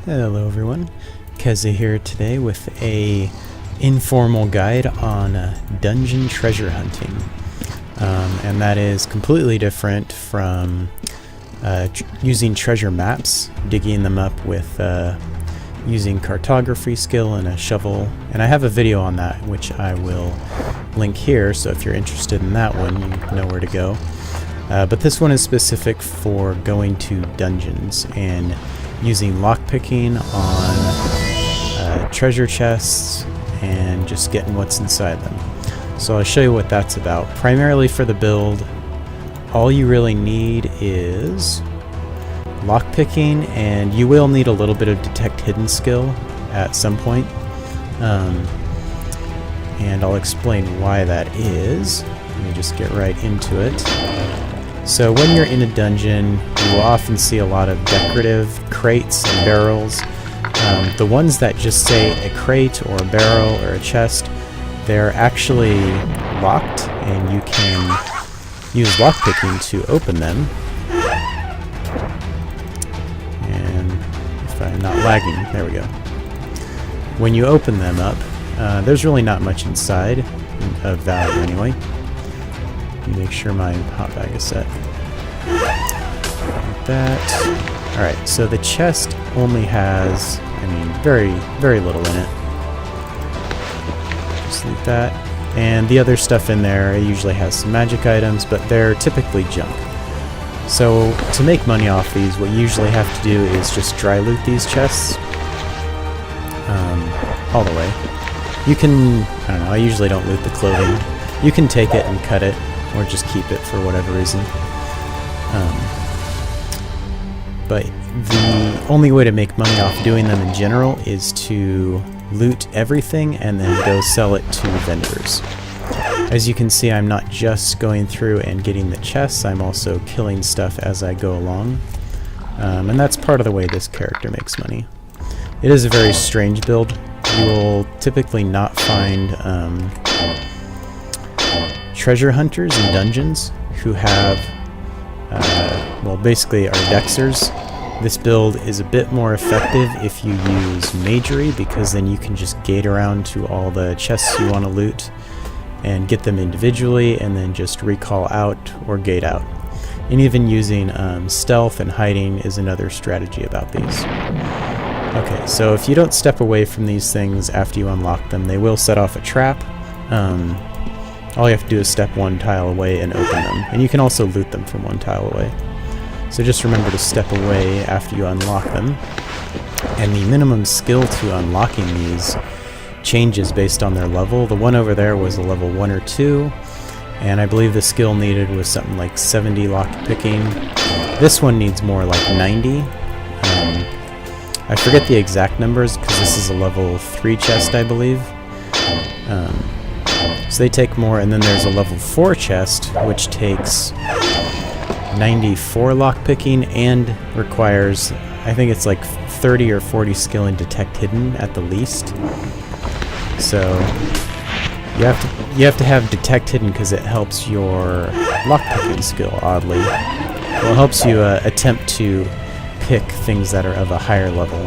Hello everyone, Keza here today with a informal guide on dungeon treasure hunting, and that is completely different from using treasure maps, digging them up with using cartography skill and a shovel, and I have a video on that which I will link here, so if you're interested in that one you know where to go. But this one is specific for going to dungeons and using lockpicking on treasure chests and just getting what's inside them. So I'll show you what that's about. Primarily for the build, all you really need is lockpicking, and you will need a little bit of detect hidden skill at some point. And I'll explain why that is. Let me just get right into it. So when you're in a dungeon, you will often see a lot of decorative crates and barrels. The ones that just say a crate or a barrel or a chest, they're actually locked, and you can use lockpicking to open them. And if I'm not lagging, there we go. When you open them up, there's really not much inside of value anyway. Make sure my hot bag is set. Like that. Alright, so the chest only has, very, very little in it. Just like that. And the other stuff in there, it usually has some magic items, but they're typically junk. So to make money off these, what you usually have to do is just dry loot these chests. All the way. You can, I don't know, I usually don't loot the clothing. You can take it and cut it, or just keep it for whatever reason. But the only way to make money off doing them in general is to loot everything and then go sell it to vendors. As you can see, I'm not just going through and getting the chests, I'm also killing stuff as I go along. And that's part of the way this character makes money. It is a very strange build. You will typically not find treasure hunters in dungeons who have, well, basically are dexers. This build is a bit more effective if you use magery, because then you can just gate around to all the chests you want to loot and get them individually, and then just recall out or gate out. And even using stealth and hiding is another strategy about these. Okay, so if you don't step away from these things after you unlock them, they will set off a trap. All you have to do is step one tile away and open them. And you can also loot them from one tile away. So just remember to step away after you unlock them. And the minimum skill to unlocking these changes based on their level. The one over there was a level 1 or 2. And I believe the skill needed was something like 70 lockpicking. This one needs more like 90. I forget the exact numbers because this is a level 3 chest, I believe. So they take more, and then there's a level 4 chest which takes 94 lockpicking and requires, I think it's like 30 or 40 skill in detect hidden at the least. So you have to have detect hidden because it helps your lockpicking skill, oddly. Well, it helps you attempt to pick things that are of a higher level.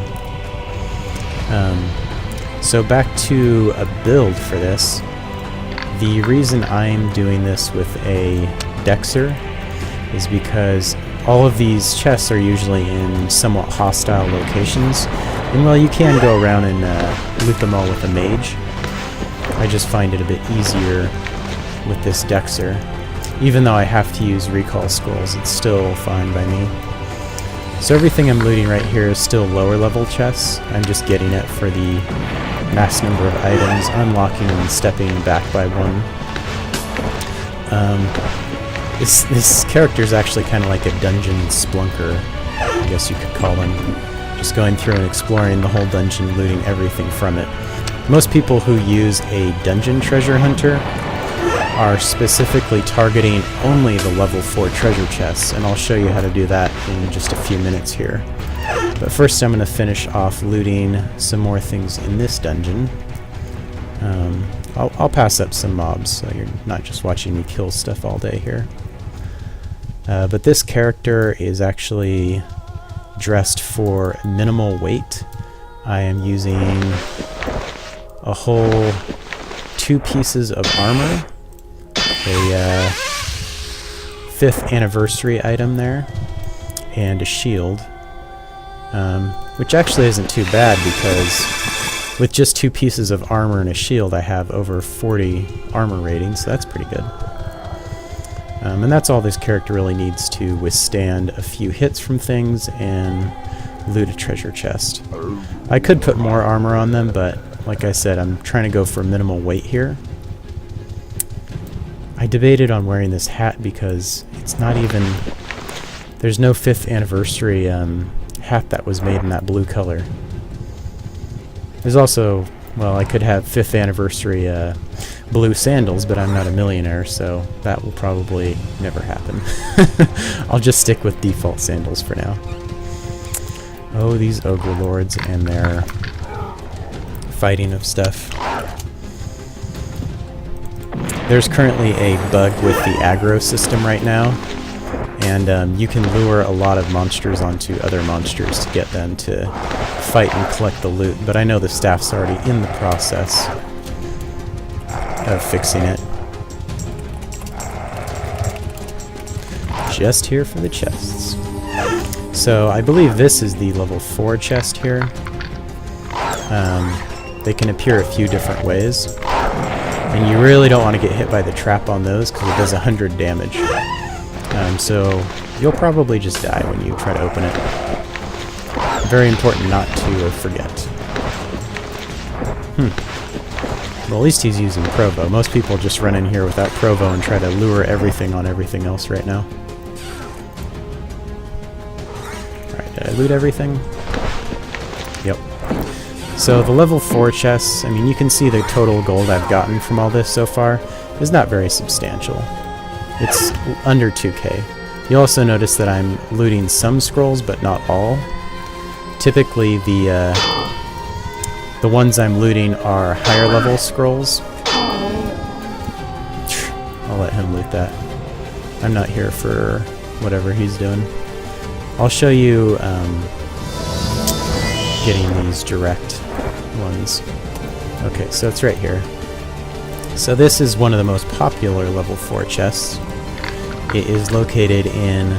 So back to a build for this. The reason I'm doing this with a dexer is because all of these chests are usually in somewhat hostile locations, and while you can go around and loot them all with a mage, I just find it a bit easier with this dexer. Even though I have to use recall scrolls, it's still fine by me. So everything I'm looting right here is still lower level chests. I'm just getting it for the mass number of items, unlocking and stepping back by one. This character is actually kind of like a dungeon splunker, I guess you could call them. Just going through and exploring the whole dungeon, looting everything from it. Most people who use a dungeon treasure hunter are specifically targeting only the level 4 treasure chests, and I'll show you how to do that in just a few minutes here. But first I'm going to finish off looting some more things in this dungeon. I'll pass up some mobs, so you're not just watching me kill stuff all day here. But this character is actually dressed for minimal weight. I am using a whole 2 pieces of armor, a 5th anniversary item there, and a shield, which actually isn't too bad because with just 2 pieces of armor and a shield I have over 40 armor ratings, so that's pretty good. And that's all this character really needs to withstand a few hits from things and loot a treasure chest. I could put more armor on them, but like I said, I'm trying to go for minimal weight here. I debated on wearing this hat because it's not even... There's no 5th anniversary hat that was made in that blue color. There's also... Well, I could have 5th anniversary blue sandals, but I'm not a millionaire, so that will probably never happen. I'll just stick with default sandals for now. Oh, these ogre lords and their fighting of stuff. There's currently a bug with the aggro system right now, and you can lure a lot of monsters onto other monsters to get them to fight and collect the loot, but I know the staff's already in the process of fixing it. Just here for the chests. So I believe this is the level 4 chest here. They can appear a few different ways, and you really don't want to get hit by the trap on those because it does 100 damage. So you'll probably just die when you try to open it. Very important not to forget. Well, at least he's using Provo. Most people just run in here without Provo and try to lure everything on everything else right now. Alright, did I loot everything? Yep. So the level 4 chests, I mean, you can see the total gold I've gotten from all this so far is not very substantial. It's under 2k. You also notice that I'm looting some scrolls, but not all. Typically, the ones I'm looting are higher level scrolls. I'll let him loot that. I'm not here for whatever he's doing. I'll show you getting these direct ones. Okay, so it's right here. So this is one of the most popular level 4 chests. It is located in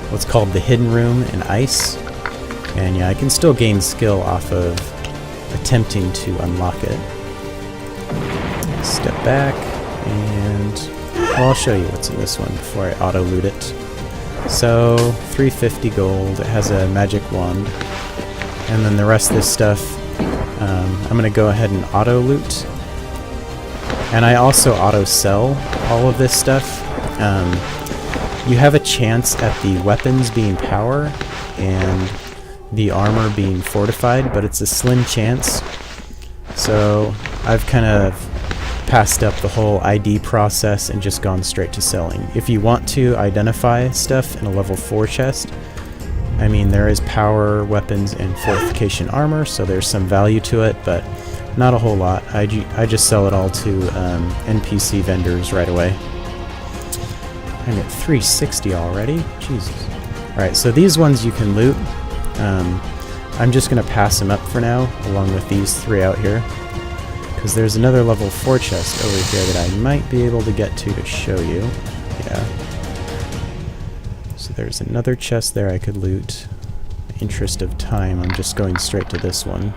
what's called the Hidden Room in Ice. And yeah, I can still gain skill off of attempting to unlock it. Step back, and well, I'll show you what's in this one before I auto-loot it. So, 350 gold, it has a magic wand. And then the rest of this stuff, I'm going to go ahead and auto-loot. And I also auto-sell all of this stuff. You have a chance at the weapons being power and the armor being fortified, but it's a slim chance. So I've kind of passed up the whole ID process and just gone straight to selling. If you want to identify stuff in a level 4 chest, I mean, there is power, weapons, and fortification armor, so there's some value to it, but not a whole lot. I just sell it all to NPC vendors right away. I'm at 360 already. Jesus. Alright, so these ones you can loot. I'm just going to pass them up for now, along with these 3 out here. Because there's another level 4 chest over here that I might be able to get to show you. Yeah. So there's another chest there I could loot. In the interest of time, I'm just going straight to this one.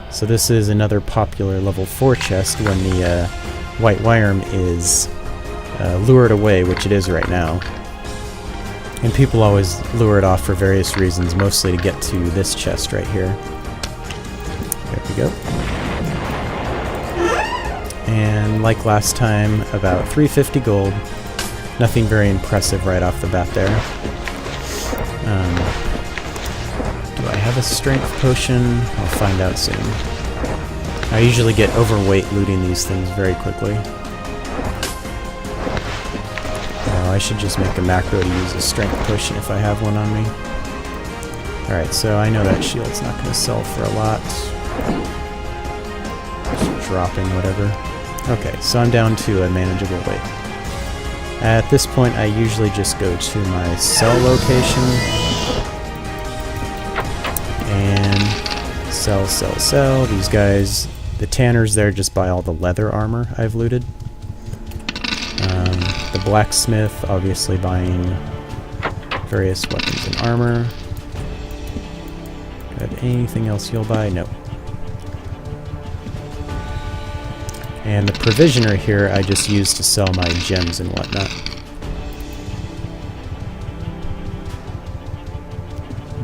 So this is another popular level 4 chest when the white worm is lured away, which it is right now. And people always lure it off for various reasons, mostly to get to this chest right here. There we go. And like last time, about 350 gold. Nothing very impressive right off the bat there. Do I have a strength potion? I'll find out soon. I usually get overweight looting these things very quickly. I should just make a macro to use a strength potion if I have one on me. Alright, so I know that shield's not going to sell for a lot. Just dropping whatever. Okay, so I'm down to a manageable weight. At this point, I usually just go to my sell location. And sell, sell, sell. These guys, the tanners there just buy all the leather armor I've looted. The blacksmith obviously buying various weapons and armor. Do I have anything else you'll buy? No. And the provisioner here I just use to sell my gems and whatnot.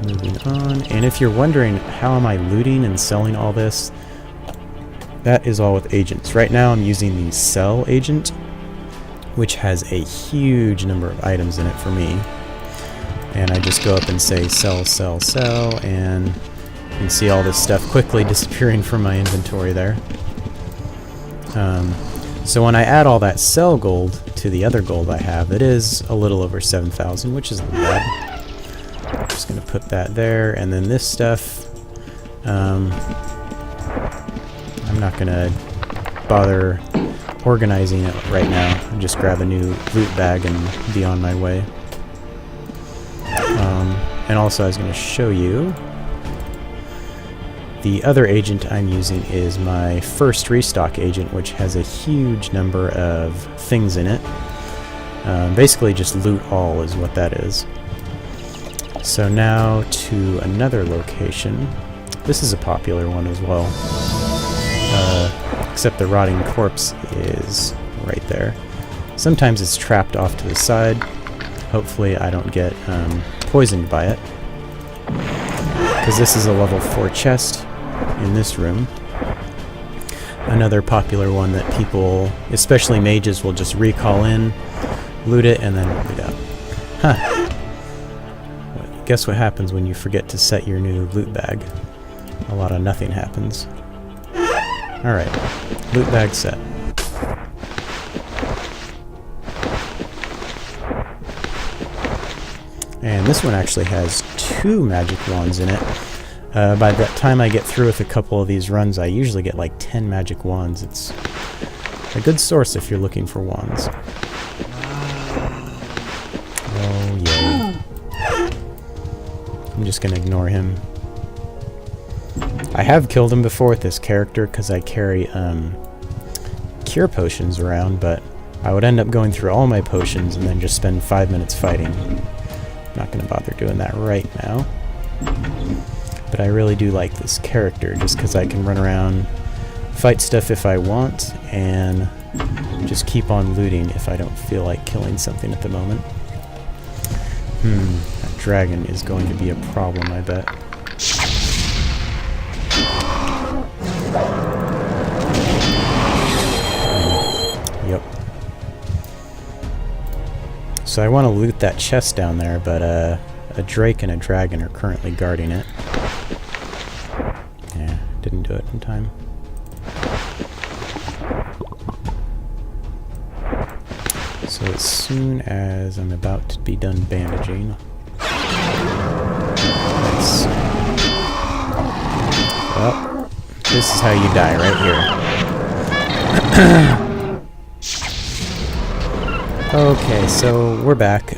Moving on. And if you're wondering how am I looting and selling all this, that is all with agents. Right now I'm using the sell agent, which has a huge number of items in it for me. And I just go up and say sell, sell, sell, and you can see all this stuff quickly disappearing from my inventory there. So when I add all that sell gold to the other gold I have, it is a little over 7,000, which isn't bad. I'm just going to put that there, and then this stuff, I'm not going to bother organizing it right now. I'll just grab a new loot bag and be on my way. And also I was going to show you the other agent I'm using is my first restock agent, which has a huge number of things in it. Basically just loot all is what that is. So now to another location. This is a popular one as well. Except the rotting corpse is right there. Sometimes it's trapped off to the side. Hopefully I don't get poisoned by it. Because this is a level 4 chest in this room. Another popular one that people, especially mages, will just recall in, loot it, and then loot out. Huh. Well, guess what happens when you forget to set your new loot bag? A lot of nothing happens. Alright, loot bag set. And this one actually has 2 magic wands in it. By the time I get through with a couple of these runs, I usually get like 10 magic wands. It's a good source if you're looking for wands. Oh, yeah. I'm just gonna ignore him. I have killed him before with this character because I carry cure potions around, but I would end up going through all my potions and then just spend 5 minutes fighting. I'm not going to bother doing that right now. But I really do like this character just because I can run around, fight stuff if I want, and just keep on looting if I don't feel like killing something at the moment. That dragon is going to be a problem, I bet. Yep. So I want to loot that chest down there, but a drake and a dragon are currently guarding it. Yeah, didn't do it in time. So as soon as I'm about to be done bandaging, let's... Well, this is how you die right here. Okay, so we're back.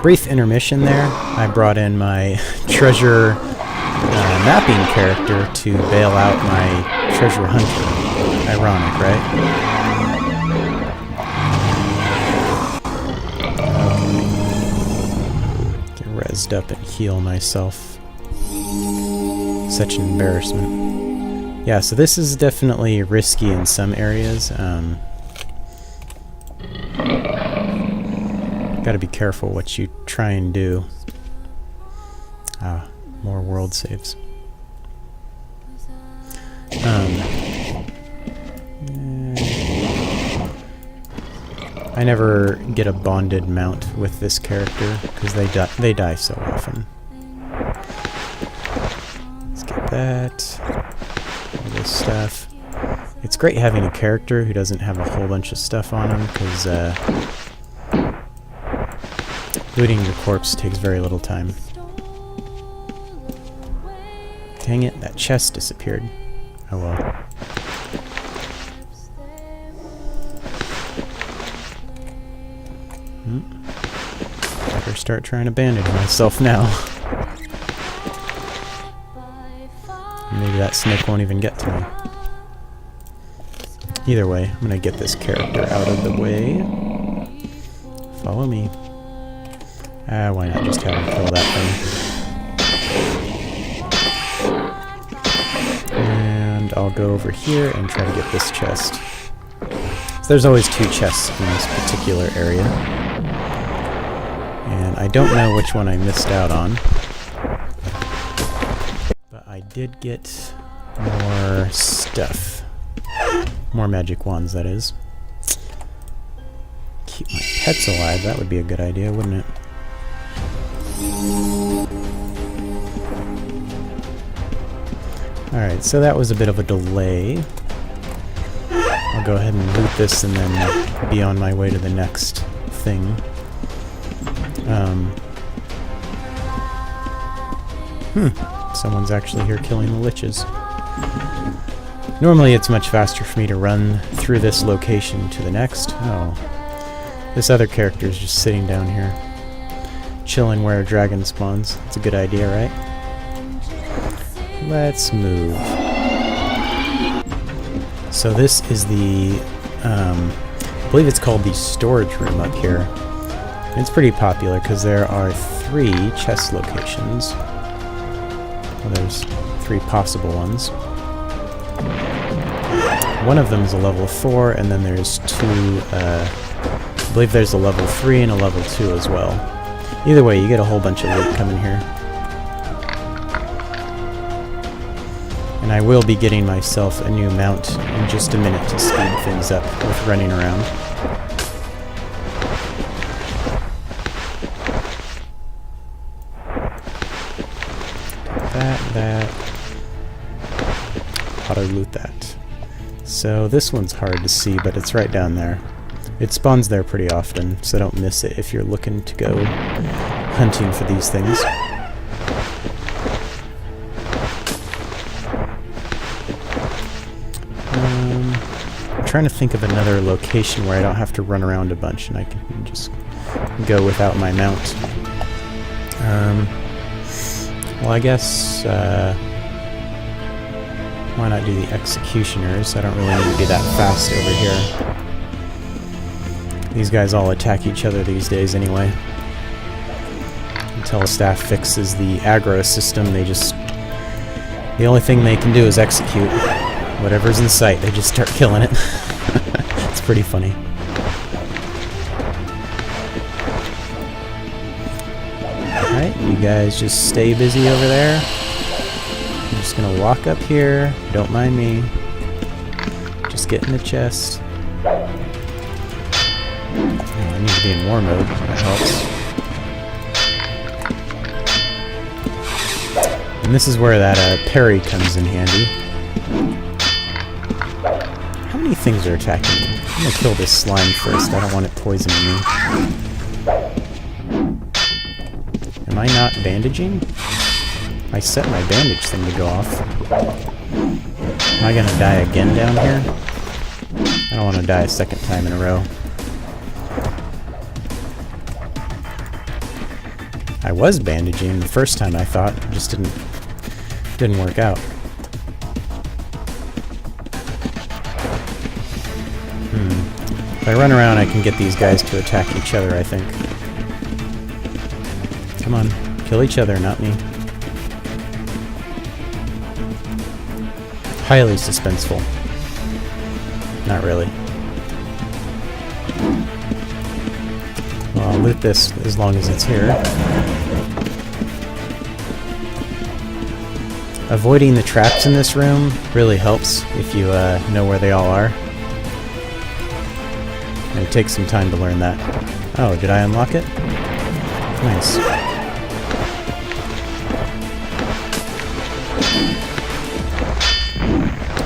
Brief intermission there. I brought in my treasure mapping character to bail out my treasure hunter. Ironic, right? Get rezzed up and heal myself. Such an embarrassment. Yeah, so this is definitely risky in some areas. Gotta be careful what you try and do. Ah, more world saves. I never get a bonded mount with this character because they die so often. Let's get that. All this stuff. It's great having a character who doesn't have a whole bunch of stuff on him because looting your corpse takes very little time. Dang it, that chest disappeared. Oh well. Hmm. Better start trying to bandage myself now. that snake won't even get to me. Either way, I'm gonna get this character out of the way. Follow me. Why not just have him kill that thing? And I'll go over here and try to get this chest. So there's always 2 chests in this particular area. And I don't know which one I missed out on. But I did get more stuff. More magic wands, that is. Keep my pets alive, that would be a good idea, wouldn't it? Alright, so that was a bit of a delay. I'll go ahead and loot this and then be on my way to the next thing. Someone's actually here killing the liches. Normally it's much faster for me to run through this location to the next. Oh. This other character is just sitting down here, chilling where a dragon spawns. It's a good idea, right? Let's move. So this is the, I believe it's called the storage room up here. It's pretty popular because there are 3 chest locations. Well, there's 3 possible ones. One of them is a level 4, and then there's 2, I believe there's a level 3 and a level 2 as well. Either way, you get a whole bunch of loot coming here. And I will be getting myself a new mount in just a minute to speed things up with running around. That. Auto loot that. So this one's hard to see, but it's right down there. It spawns there pretty often, so don't miss it if you're looking to go hunting for these things. I'm trying to think of another location where I don't have to run around a bunch and I can just go without my mount. Well, I guess, why not do the executioners? I don't really need to be that fast over here. These guys all attack each other these days anyway. Until staff fixes the aggro system, they just... the only thing they can do is execute. Whatever's in sight, they just start killing it. It's pretty funny. Alright, you guys just stay busy over there. I'm just gonna walk up here. Don't mind me. Just get in the chest. Oh, I need to be in war mode. That helps. And this is where that parry comes in handy. How many things are attacking me? I'm gonna kill this slime first. I don't want it poisoning me. Am I not bandaging? I set my bandage thing to go off. Am I gonna die again down here? I don't want to die a second time in a row. I was bandaging the first time, I thought. It just didn't work out. If I run around, I can get these guys to attack each other, I think. Come on, kill each other, not me. Highly suspenseful. Not really. Well, I'll loot this as long as it's here. Avoiding the traps in this room really helps if you know where they all are. And it takes some time to learn that. Oh, did I unlock it? Nice.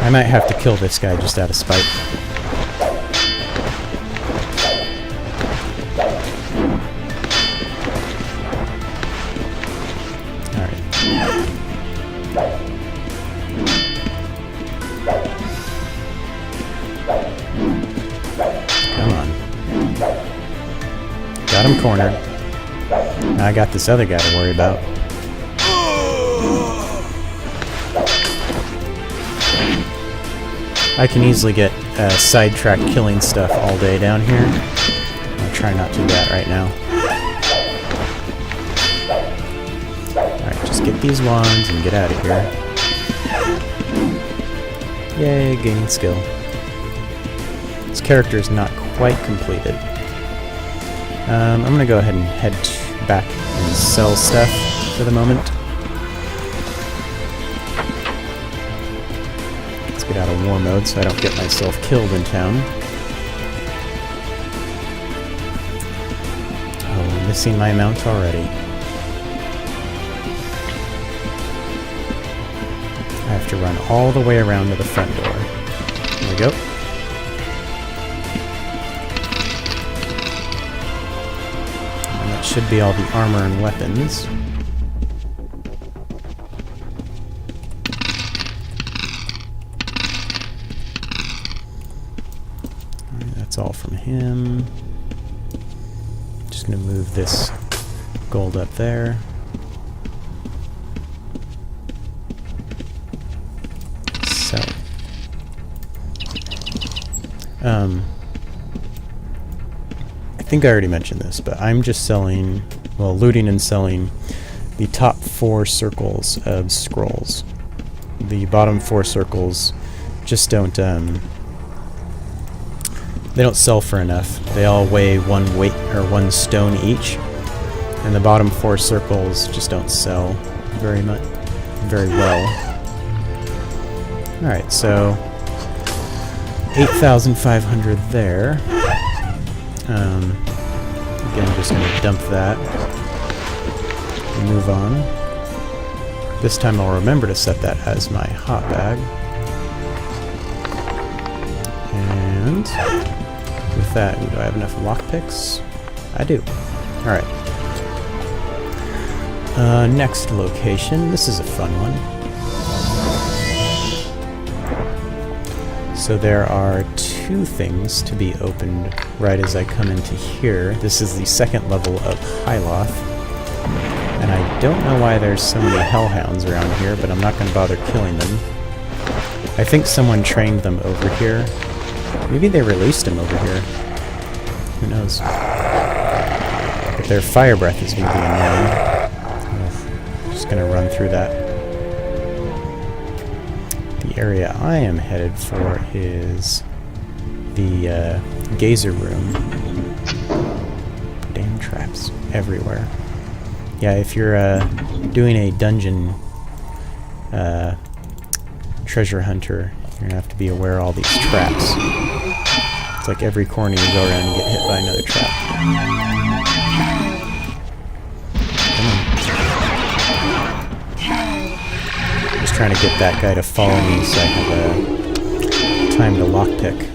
I might have to kill this guy just out of spite. Alright. Come on. Got him cornered. Now I got this other guy to worry about. I can easily get sidetracked killing stuff all day down here. I'll try not to do that right now. Alright, just get these wands and get out of here. Yay, gaining skill. This character is not quite completed. I'm going to go ahead and head back and sell stuff for the moment. Let's get out of war mode so I don't get myself killed in town. Oh, missing my mount already. I have to run all the way around to the front door. There we go. And that should be all the armor and weapons. That's all from him. Just gonna move this gold up there. So, I think I already mentioned this, but I'm just selling, well, looting and selling the top 4 circles of scrolls. The bottom 4 circles just don't, they don't sell for enough. They all weigh 1 weight or 1 stone each, and the bottom 4 circles just don't sell very well. Alright, so 8,500 there. Again, I'm just going to dump that and move on. This time I'll remember to set that as my hot bag. And with that, do I have enough lockpicks? I do. Alright. Next location. This is a fun one. So there are 2 things to be opened right as I come into here. This is the 2nd level of Hyloth. And I don't know why there's so many hellhounds around here, but I'm not going to bother killing them. I think someone trained them over here. Maybe they released them over here. Who knows? But their fire breath is going to be annoying. I'm just going to run through that. The area I am headed for is the gazer room. Damn traps everywhere. Yeah, if you're doing a dungeon treasure hunter, you're going to have to be aware of all these traps. It's like every corner you go around you get hit by another trap. Just trying to get that guy to follow me so I have time to lockpick.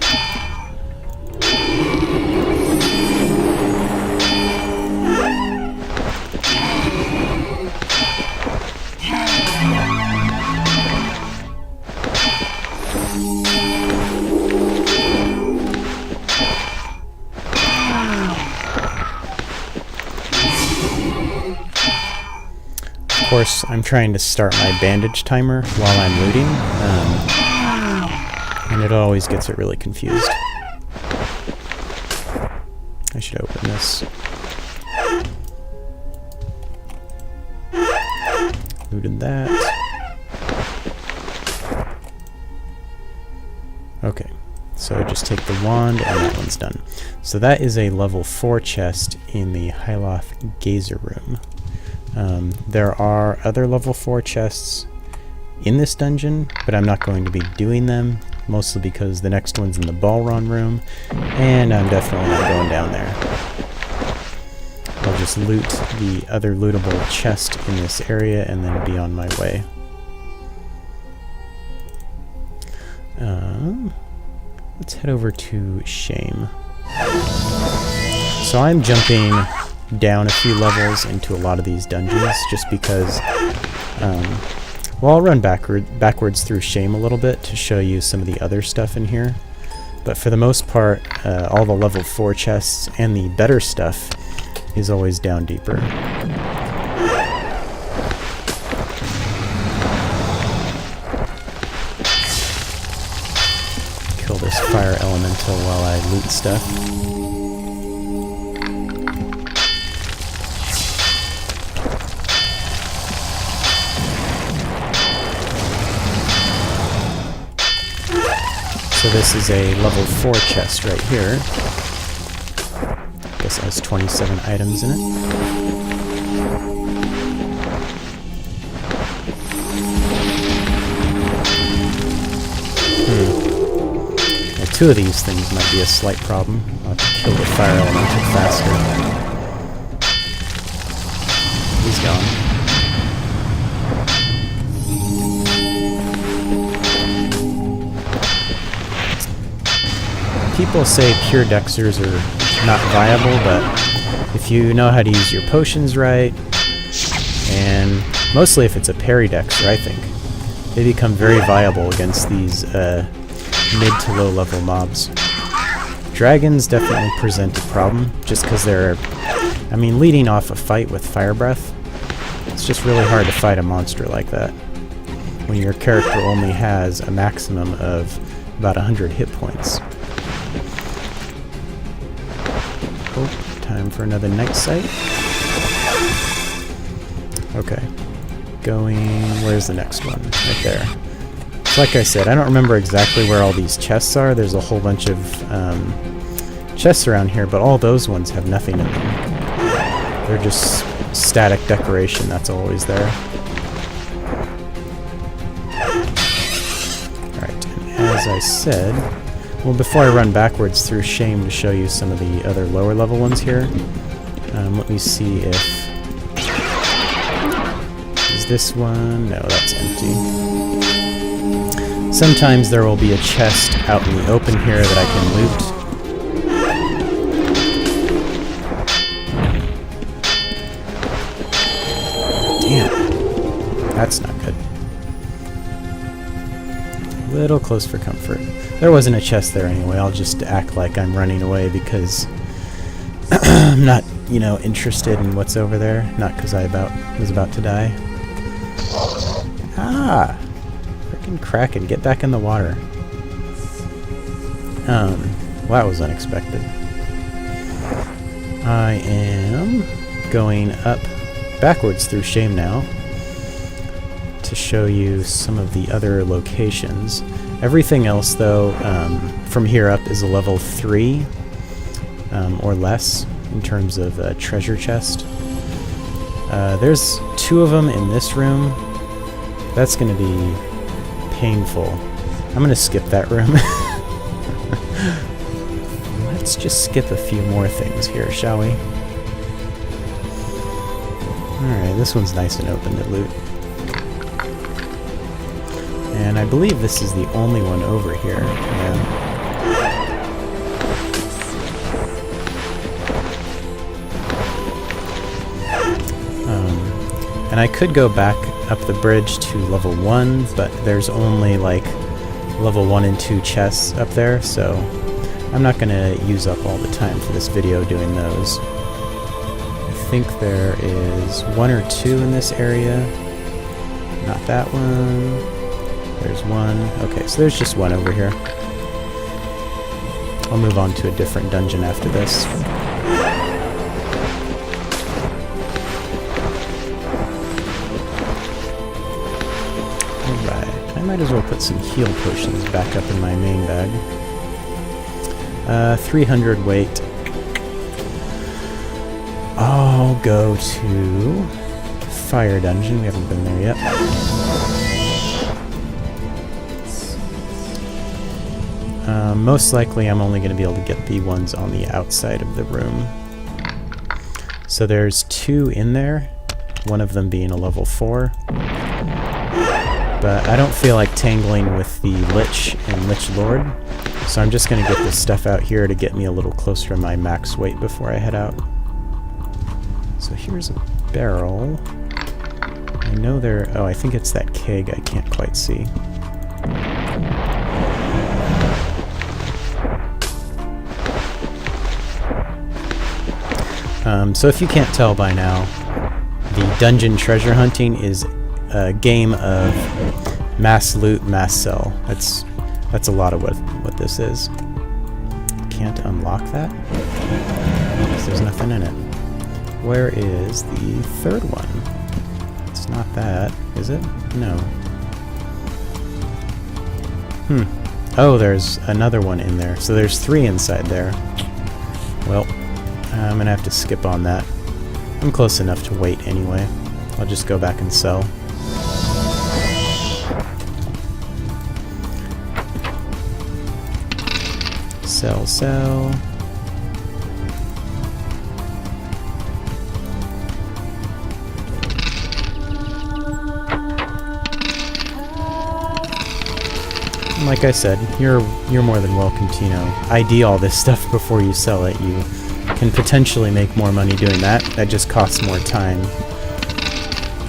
Of course, I'm trying to start my bandage timer while I'm looting, and it always gets it really confused. I should open this. Looted that. Okay, so just take the wand and that one's done. So that is a level 4 chest in the Hyloth Gazer Room. There are other level 4 chests in this dungeon, but I'm not going to be doing them, mostly because the next one's in the Balron room, and I'm definitely not going down there. I'll just loot the other lootable chest in this area and then be on my way. Let's head over to Shame. So I'm jumping down a few levels into a lot of these dungeons just because, well, I'll run backwards through Shame a little bit to show you some of the other stuff in here. But for the most part, all the level 4 chests and the better stuff is always down deeper. elemental while I loot stuff. So this is a level 4 chest right here. I guess it has 27 items in it. Well, 2 of these things might be a slight problem. I'll have to kill the fire elemental faster. He's gone. People say pure dexers are not viable, but if you know how to use your potions right, and mostly if it's a parry dexer, I think, they become very viable against these mid to low level mobs. Dragons definitely present a problem, just because they're, I mean, leading off a fight with fire breath, it's just really hard to fight a monster like that, when your character only has a maximum of about 100 hit points. Oh, time for another night sight. Okay. Where's the next one? Right there. So like I said, I don't remember exactly where all these chests are. There's a whole bunch of chests around here, but all those ones have nothing in them. They're just static decoration that's always there. Alright, and as I said, well, before I run backwards through shame to show you some of the other lower level ones here, let me see if... Is this one? No, that's empty. Sometimes there will be a chest out in the open here that I can loot. Damn. That's not good. A little close for comfort. There wasn't a chest there anyway. I'll just act like I'm running away because I'm not, you know, interested in what's over there. Not because I was about to die. Ah! Frickin' Kraken, get back in the water. Well, that was unexpected. I am going up backwards through shame now to show you some of the other locations. Everything else, though, from here up is a level 3 or less in terms of treasure chest. There's 2 of them in this room. That's going to be painful. I'm going to skip that room. Let's just skip a few more things here, shall we? Alright, this one's nice and open to loot. And I believe this is the only one over here. Yeah. And I could go back up the bridge to level 1, but there's only like level 1 and 2 chests up there, so I'm not going to use up all the time for this video doing those. I think there is 1 or 2 in this area. Not that one. There's 1. Okay, so there's just 1 over here. I'll move on to a different dungeon after this. Alright, I might as well put some heal potions back up in my main bag. 300 weight. I'll go to Fire Dungeon. We haven't been there yet. Most likely I'm only going to be able to get the ones on the outside of the room. So there's 2 in there, one of them being a level 4. But I don't feel like tangling with the Lich and Lich Lord, so I'm just going to get this stuff out here to get me a little closer to my max weight before I head out. So here's a barrel. I know there... Oh, I think it's that keg I can't quite see. So if you can't tell by now, the dungeon treasure hunting is a game of mass loot, mass sell. That's a lot of what this is. can't unlock that? Because there's nothing in it. Where is the third one? It's not that, is it? No. Oh, there's another one in there. So there's 3 inside there. Well, I'm gonna have to skip on that. I'm close enough to wait anyway. I'll just go back and sell. Sell, sell. Like I said, you're more than welcome to, ID all this stuff before you sell it. You can potentially make more money doing that. That just costs more time.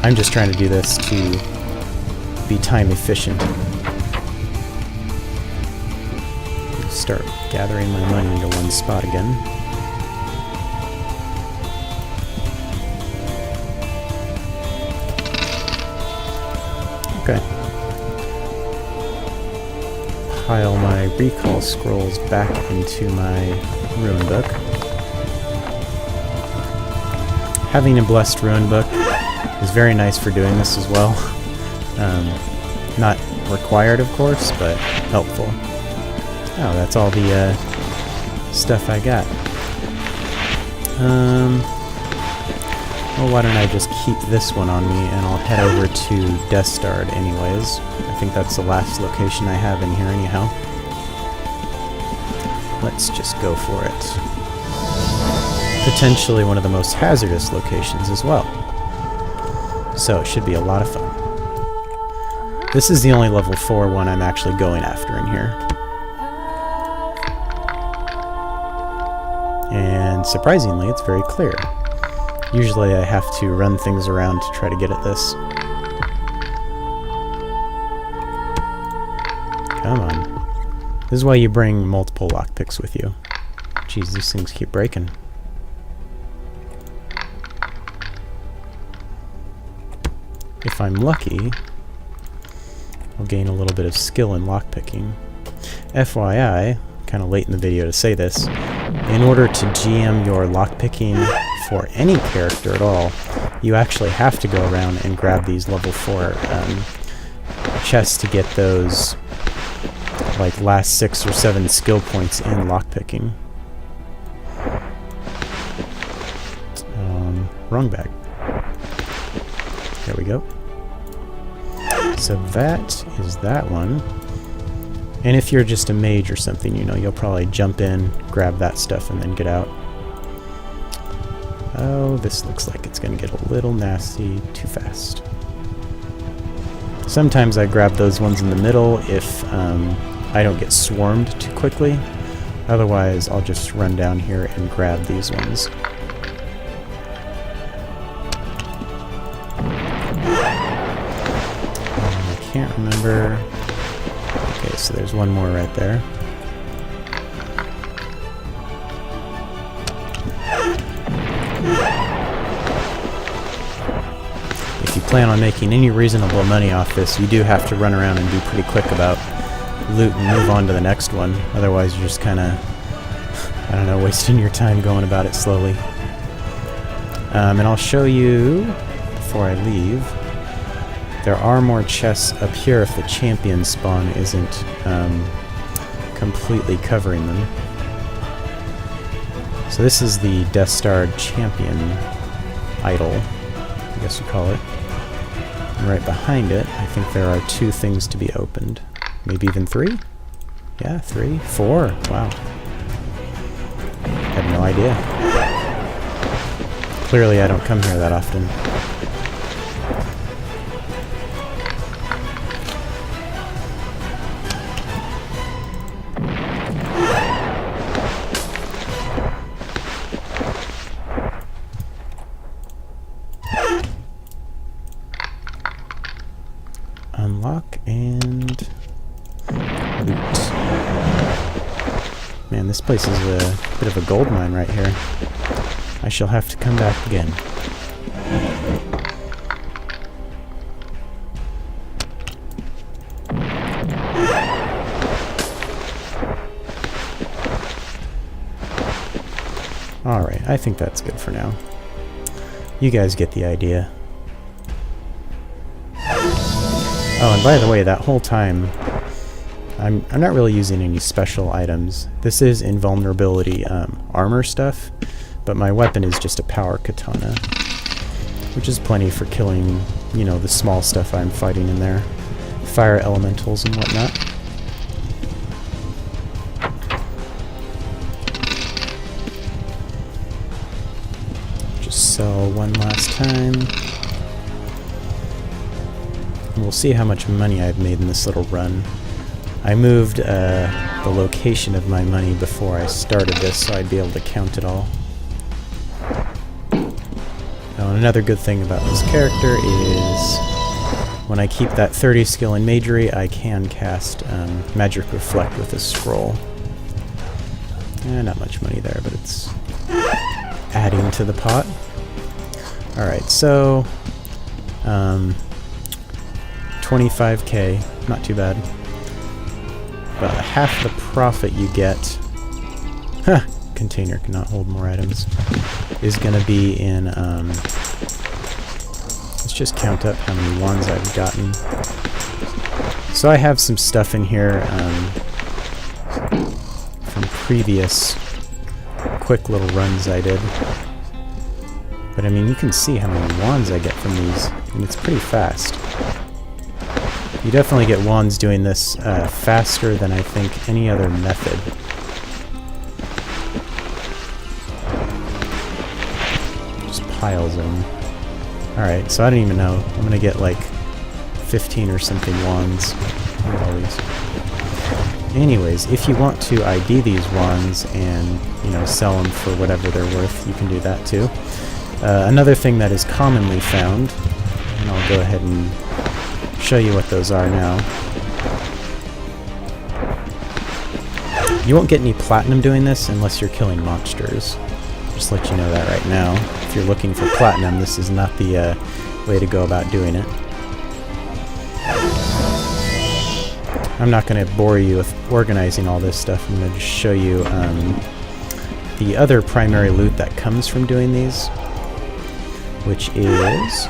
I'm just trying to do this to be time efficient. Start gathering my money into one spot again. Okay. Pile my recall scrolls back into my rune book. Having a blessed rune book is very nice for doing this as well. Not required, of course, but helpful. Oh, that's all the stuff I got. Well, why don't I just keep this one on me, and I'll head over to Destard anyways. I think that's the last location I have in here anyhow. Let's just go for it. Potentially one of the most hazardous locations as well. So it should be a lot of fun. This is the only level 4 one I'm actually going after in here. And surprisingly, it's very clear. Usually I have to run things around to try to get at this. Come on. This is why you bring multiple lockpicks with you. Jeez, these things keep breaking. If I'm lucky, I'll gain a little bit of skill in lockpicking. FYI, kind of late in the video to say this, in order to GM your lockpicking for any character at all, you actually have to go around and grab these level 4 chests to get those like last 6 or 7 skill points in lockpicking. Wrong bag. There we go. So that is that one. And if you're just a mage or something, you'll probably jump in, grab that stuff, and then get out. Oh, this looks like it's going to get a little nasty too fast. Sometimes I grab those ones in the middle if I don't get swarmed too quickly. Otherwise, I'll just run down here and grab these ones. I can't remember. Okay, so there's one more right there. If you plan on making any reasonable money off this, you do have to run around and be pretty quick about loot and move on to the next one. Otherwise, you're just kind of, I don't know, wasting your time going about it slowly. And I'll show you, before I leave, there are more chests up here if the champion spawn isn't completely covering them. So this is the Destard champion idol, I guess you call it. And right behind it, I think there are 2 things to be opened. Maybe even 3? Yeah, 3, 4. Wow. Had no idea. Clearly I don't come here that often. Unlock and loot. Man, this place is a bit of a gold mine right here. I shall have to come back again. I think that's good for now. You guys get the idea. Oh, and by the way, that whole time, I'm not really using any special items. This is invulnerability armor stuff, but my weapon is just a power katana, which is plenty for killing, you know, the small stuff I'm fighting in there. Fire elementals and whatnot. Just sell one last time. And we'll see how much money I've made in this little run. I moved the location of my money before I started this, so I'd be able to count it all. Now, another good thing about this character is when I keep that 30 skill in Magery, I can cast Magic Reflect with a scroll. Not much money there, but it's adding to the pot. Alright, so 25k, not too bad. About half the profit you get, container cannot hold more items, is going to be in, let's just count up how many wands I've gotten. So I have some stuff in here from previous quick little runs I did. But I mean, you can see how many wands I get from these, and it's pretty fast. You definitely get wands doing this faster than I think any other method. Just piles of them. Alright, so I don't even know. I'm gonna get like 15 or something wands. Anyways, if you want to ID these wands and, you know, sell them for whatever they're worth, you can do that too. Another thing that is commonly found, and I'll go ahead and show you what those are now. You won't get any platinum doing this unless you're killing monsters. Just let you know that right now. If you're looking for platinum, this is not the way to go about doing it. I'm not going to bore you with organizing all this stuff. I'm going to just show you the other primary loot that comes from doing these, which is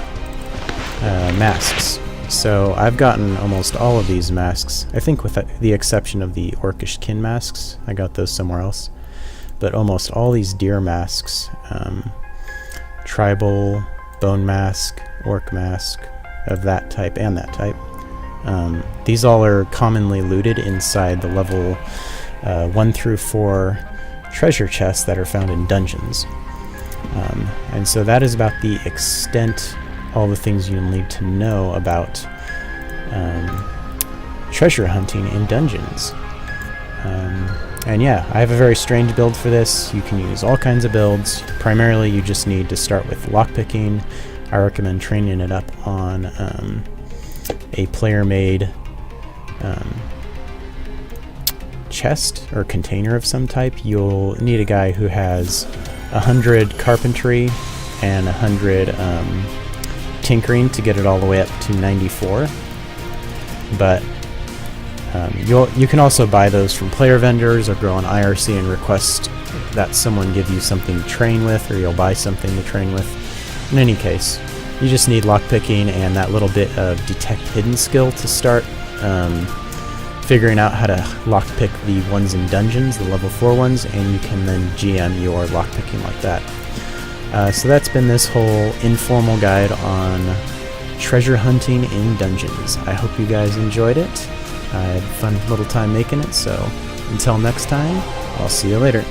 masks. So I've gotten almost all of these masks, I think with the exception of the Orcish kin masks. I got those somewhere else. But almost all these deer masks, tribal, bone mask, orc mask, of that type and that type. These all are commonly looted inside the level 1 through 4 treasure chests that are found in dungeons. And so that is about the extent, all the things you'll need to know about treasure hunting in dungeons. And yeah, I have a very strange build for this. You can use all kinds of builds. Primarily, you just need to start with lockpicking. I recommend training it up on a player-made chest or container of some type. You'll need a guy who has 100 carpentry and 100 tinkering to get it all the way up to 94. But you can also buy those from player vendors or go on IRC and request that someone give you something to train with, or you'll buy something to train with. In any case, you just need lockpicking and that little bit of detect hidden skill to start figuring out how to lockpick the ones in dungeons, the level 4 ones, and you can then GM your lockpicking like that. So that's been this whole informal guide on treasure hunting in dungeons. I hope you guys enjoyed it. I had a fun little time making it, so until next time, I'll see you later.